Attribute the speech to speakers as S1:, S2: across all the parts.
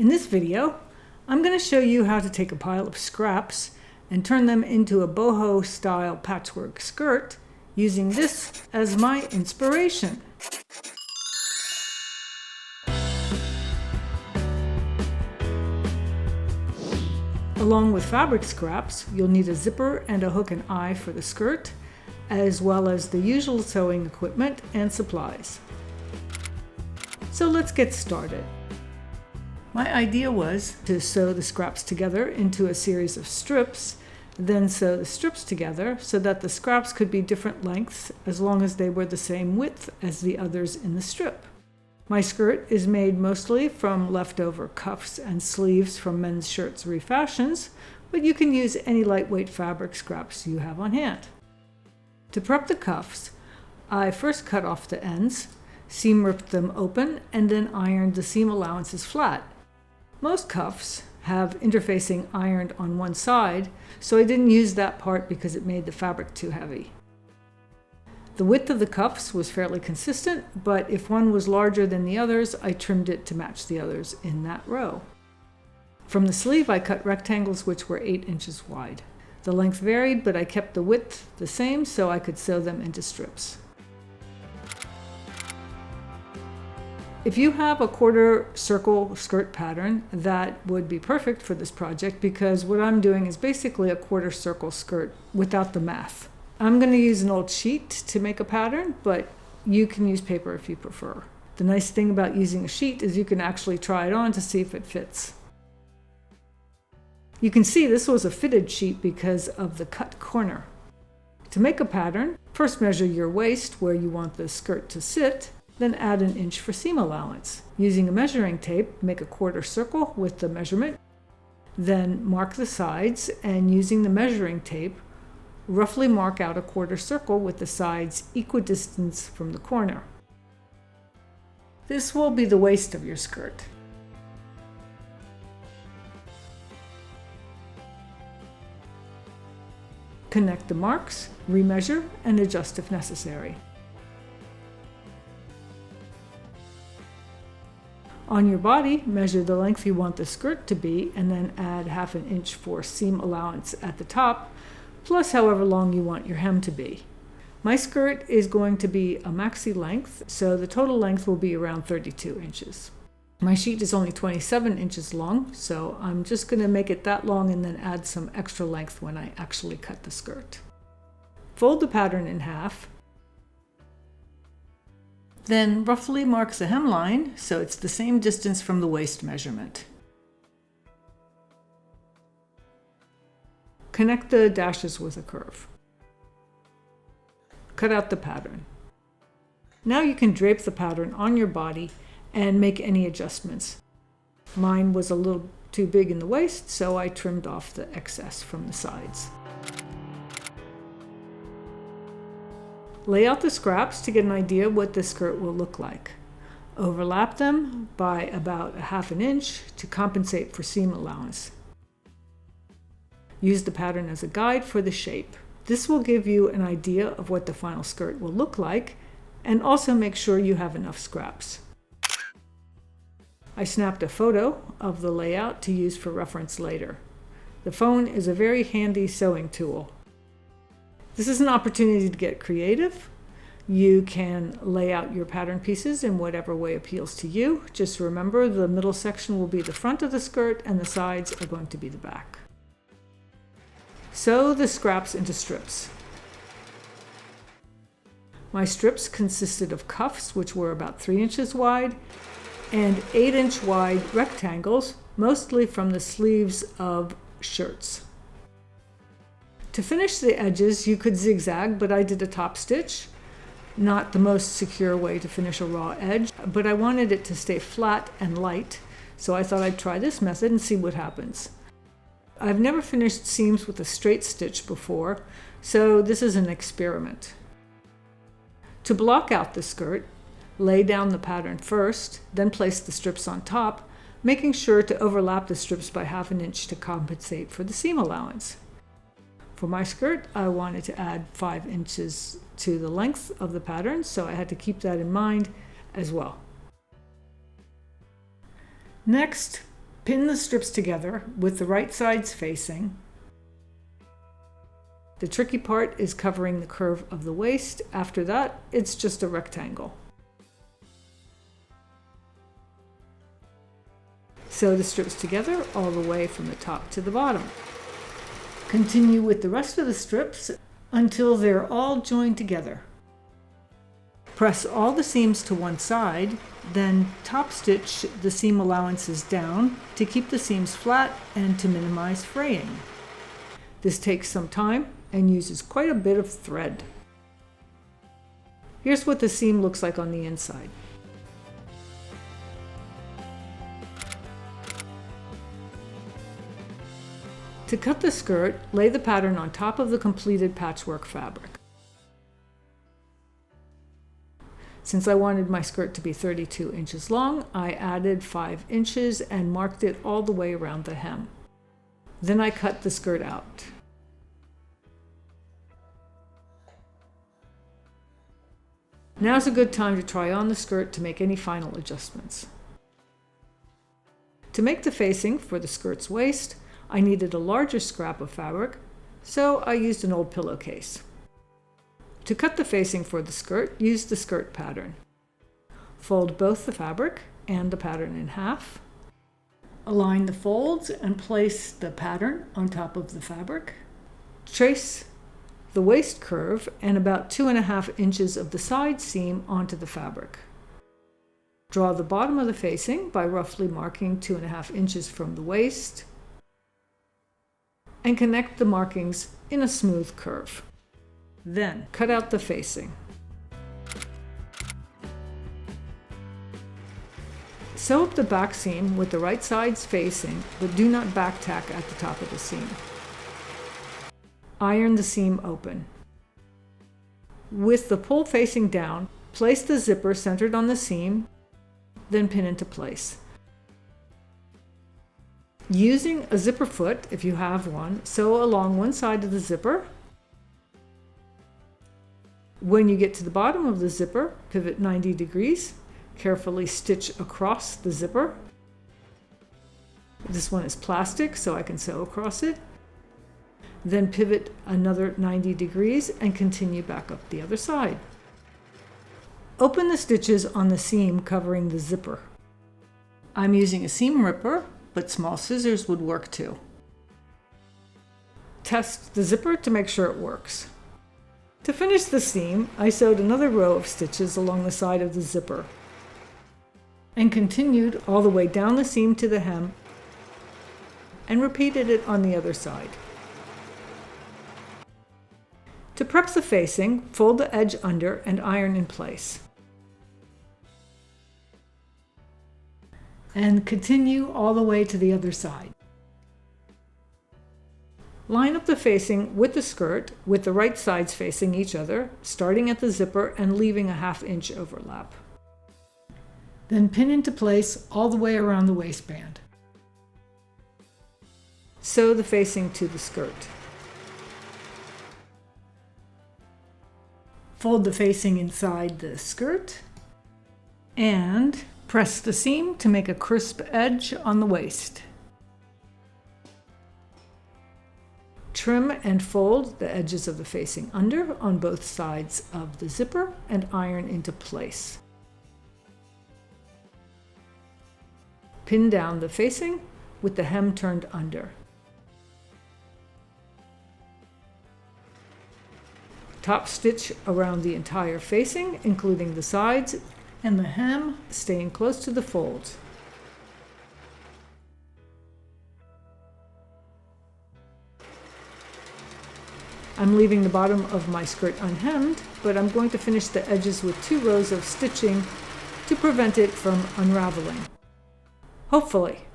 S1: In this video, I'm going to show you how to take a pile of scraps and turn them into a boho style patchwork skirt using this as my inspiration. Along with fabric scraps, you'll need a zipper and a hook and eye for the skirt, as well as the usual sewing equipment and supplies. So let's get started. My idea was to sew the scraps together into a series of strips, then sew the strips together so that the scraps could be different lengths as long as they were the same width as the others in the strip. My skirt is made mostly from leftover cuffs and sleeves from Men's Shirts Refashions, but you can use any lightweight fabric scraps you have on hand. To prep the cuffs, I first cut off the ends, seam ripped them open, and then ironed the seam allowances flat. Most cuffs have interfacing ironed on one side, so I didn't use that part because it made the fabric too heavy. The width of the cuffs was fairly consistent, but if one was larger than the others, I trimmed it to match the others in that row. From the sleeve, I cut rectangles which were 8 inches wide. The length varied, but I kept the width the same so I could sew them into strips. If you have a quarter circle skirt pattern, that would be perfect for this project because what I'm doing is basically a quarter circle skirt without the math. I'm going to use an old sheet to make a pattern, but you can use paper if you prefer. The nice thing about using a sheet is you can actually try it on to see if it fits. You can see this was a fitted sheet because of the cut corner. To make a pattern, first measure your waist where you want the skirt to sit, then add an inch for seam allowance. Using a measuring tape, make a quarter circle with the measurement, then mark the sides, and using the measuring tape, roughly mark out a quarter circle with the sides equidistant from the corner. This will be the waist of your skirt. Connect the marks, remeasure, and adjust if necessary. On your body, measure the length you want the skirt to be and then add 1/2 inch for seam allowance at the top, plus however long you want your hem to be. My skirt is going to be a maxi length, so the total length will be around 32 inches. My sheet is only 27 inches long, so I'm just going to make it that long and then add some extra length when I actually cut the skirt. Fold the pattern in half. Then roughly mark the hemline so it's the same distance from the waist measurement. Connect the dashes with a curve. Cut out the pattern. Now you can drape the pattern on your body and make any adjustments. Mine was a little too big in the waist, so I trimmed off the excess from the sides. Lay out the scraps to get an idea what the skirt will look like. Overlap them by about 1/2 inch to compensate for seam allowance. Use the pattern as a guide for the shape. This will give you an idea of what the final skirt will look like, and also make sure you have enough scraps. I snapped a photo of the layout to use for reference later. The phone is a very handy sewing tool. This is an opportunity to get creative. You can lay out your pattern pieces in whatever way appeals to you. Just remember the middle section will be the front of the skirt and the sides are going to be the back. Sew the scraps into strips. My strips consisted of cuffs, which were about 3 inches wide, and 8-inch wide rectangles, mostly from the sleeves of shirts. To finish the edges, you could zigzag, but I did a top stitch. Not the most secure way to finish a raw edge, but I wanted it to stay flat and light, so I thought I'd try this method and see what happens. I've never finished seams with a straight stitch before, so this is an experiment. To block out the skirt, lay down the pattern first, then place the strips on top, making sure to overlap the strips by 1/2 inch to compensate for the seam allowance. For my skirt, I wanted to add 5 inches to the length of the pattern, so I had to keep that in mind as well. Next, Pin the strips together with the right sides facing. The tricky part is covering the curve of the waist. After that, it's just a rectangle. Sew the strips together all the way from the top to the bottom. Continue with the rest of the strips until they're all joined together. Press all the seams to one side, then top stitch the seam allowances down to keep the seams flat and to minimize fraying. This takes some time and uses quite a bit of thread. Here's what the seam looks like on the inside. To cut the skirt, lay the pattern on top of the completed patchwork fabric. Since I wanted my skirt to be 32 inches long, I added 5 inches and marked it all the way around the hem. Then I cut the skirt out. Now's a good time to try on the skirt to make any final adjustments. To make the facing for the skirt's waist, I needed a larger scrap of fabric, so I used an old pillowcase. To cut the facing for the skirt, use the skirt pattern. Fold both the fabric and the pattern in half. Align the folds and place the pattern on top of the fabric. Trace the waist curve and about 2.5 inches of the side seam onto the fabric. Draw the bottom of the facing by roughly marking 2.5 inches from the waist and connect the markings in a smooth curve. Then cut out the facing. Sew up the back seam with the right sides facing, but do not back tack at the top of the seam. Iron the seam open. With the pull facing down, place the zipper centered on the seam, then pin into place. Using a zipper foot, if you have one, sew along one side of the zipper. When you get to the bottom of the zipper, pivot 90 degrees. Carefully stitch across the zipper. This one is plastic, so I can sew across it. Then pivot another 90 degrees and continue back up the other side. Open the stitches on the seam covering the zipper. I'm using a seam ripper, but small scissors would work too. Test the zipper to make sure it works. To finish the seam, I sewed another row of stitches along the side of the zipper and continued all the way down the seam to the hem and repeated it on the other side. To prep the facing, fold the edge under and iron in place. And continue all the way to the other side. Line up the facing with the skirt with the right sides facing each other, starting at the zipper and leaving a 1/2 inch overlap. Then pin into place all the way around the waistband. Sew the facing to the skirt. Fold the facing inside the skirt and press the seam to make a crisp edge on the waist. Trim and fold the edges of the facing under on both sides of the zipper and iron into place. Pin down the facing with the hem turned under. Top stitch around the entire facing, including the sides and the hem, staying close to the folds. I'm leaving the bottom of my skirt unhemmed, but I'm going to finish the edges with 2 rows of stitching to prevent it from unraveling. Hopefully.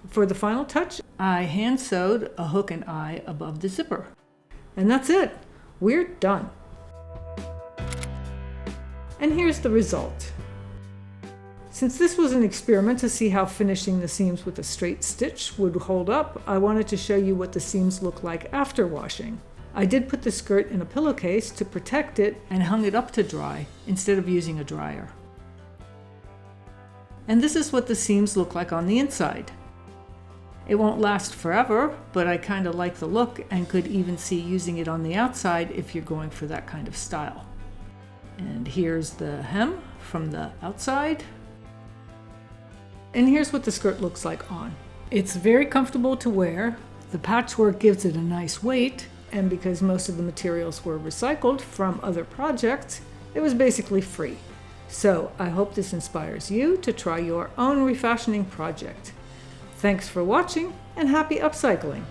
S1: For the final touch, I hand sewed a hook and eye above the zipper. And that's it. We're done. And here's the result. Since this was an experiment to see how finishing the seams with a straight stitch would hold up, I wanted to show you what the seams look like after washing. I did put the skirt in a pillowcase to protect it and hung it up to dry instead of using a dryer. And this is what the seams look like on the inside. It won't last forever, but I kind of like the look and could even see using it on the outside if you're going for that kind of style. And here's the hem from the outside. And here's what the skirt looks like on. It's very comfortable to wear. The patchwork gives it a nice weight, and because most of the materials were recycled from other projects, it was basically free. So I hope this inspires you to try your own refashioning project. Thanks for watching, and happy upcycling!